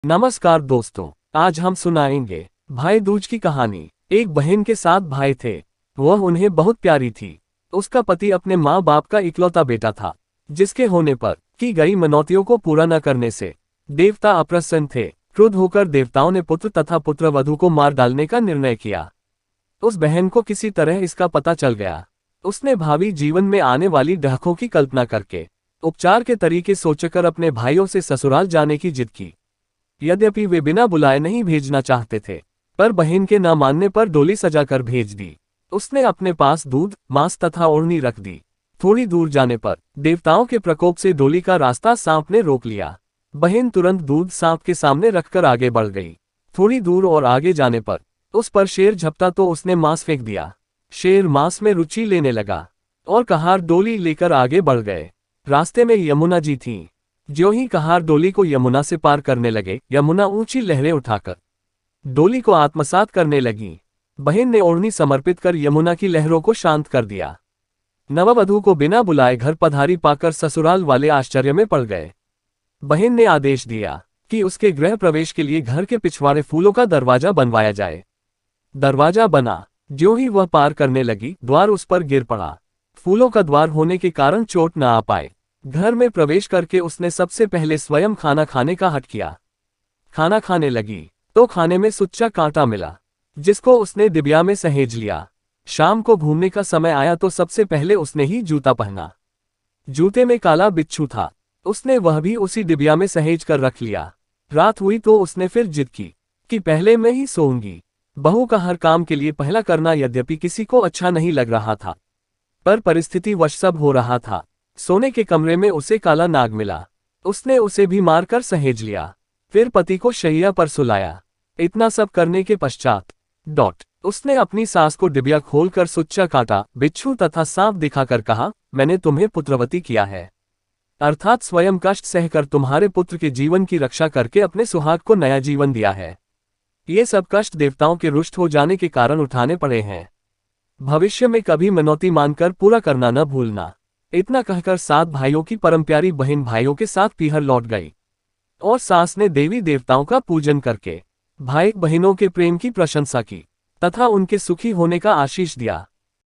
नमस्कार दोस्तों, आज हम सुनाएंगे भाई दूज की कहानी। एक बहन के 7 भाई थे। वह उन्हें बहुत प्यारी थी। उसका पति अपने माँ बाप का इकलौता बेटा था, जिसके होने पर की गई मनौतियों को पूरा न करने से देवता अप्रसन्न थे। क्रुद्ध होकर देवताओं ने पुत्र तथा पुत्रवधू को मार डालने का निर्णय किया। उस बहन को किसी तरह इसका पता चल गया। उसने भावी जीवन में आने वाली डहकों की कल्पना करके उपचार के तरीके सोचकर अपने भाइयों से ससुराल जाने की जिद की। यद्यपि वे बिना बुलाए नहीं भेजना चाहते थे, पर बहन के न मानने पर डोली सजाकर भेज दी। उसने अपने पास दूध, मांस तथा ओढ़नी रख दी। थोड़ी दूर जाने पर देवताओं के प्रकोप से डोली का रास्ता सांप ने रोक लिया। बहन तुरंत दूध सांप के सामने रखकर आगे बढ़ गई। थोड़ी दूर और आगे जाने पर उस पर शेर झपटा तो उसने मांस फेंक दिया। शेर मांस में रुचि लेने लगा और कहार डोली लेकर आगे बढ़ गए। रास्ते में यमुना जी थीं। ज्यों ही कहार डोली को यमुना से पार करने लगे, यमुना ऊंची लहरें उठाकर डोली को आत्मसात करने लगी। बहन ने ओढ़नी समर्पित कर यमुना की लहरों को शांत कर दिया। नववधू को बिना बुलाए घर पधारी पाकर ससुराल वाले आश्चर्य में पड़ गए। बहन ने आदेश दिया कि उसके गृह प्रवेश के लिए घर के पिछवाड़े फूलों का दरवाजा बनवाया जाए। दरवाजा बना। ज्यों ही वह पार करने लगी, द्वार उस पर गिर पड़ा। फूलों का द्वार होने के कारण चोट न आ पाए। घर में प्रवेश करके उसने सबसे पहले स्वयं खाना खाने का हठ किया। खाना खाने लगी तो खाने में सुच्चा कांटा मिला, जिसको उसने डिबिया में सहेज लिया। शाम को घूमने का समय आया तो सबसे पहले उसने ही जूता पहना। जूते में काला बिच्छू था। उसने वह भी उसी डिबिया में सहेज कर रख लिया। रात हुई तो उसने फिर जिद की कि पहले मैं ही सोऊंगी। बहू का हर काम के लिए पहला करना यद्यपि किसी को अच्छा नहीं लग रहा था, पर परिस्थिति वश सब हो रहा था। सोने के कमरे में उसे काला नाग मिला। उसने उसे भी मारकर सहेज लिया। फिर पति को शैया पर सुलाया। इतना सब करने के पश्चात उसने अपनी सास को डिबिया खोलकर सुच्चा कांटा, बिच्छू तथा सांप दिखाकर कहा, मैंने तुम्हें पुत्रवती किया है, अर्थात स्वयं कष्ट सहकर तुम्हारे पुत्र के जीवन की रक्षा करके अपने सुहाग को नया जीवन दिया है। ये सब कष्ट देवताओं के रुष्ट हो जाने के कारण उठाने पड़े हैं। भविष्य में कभी मनौती मानकर पूरा करना न भूलना। इतना कहकर 7 भाइयों की परम प्यारी बहन भाइयों के साथ पीहर लौट गई और सास ने देवी देवताओं का पूजन करके भाई बहनों के प्रेम की प्रशंसा की तथा उनके सुखी होने का आशीष दिया।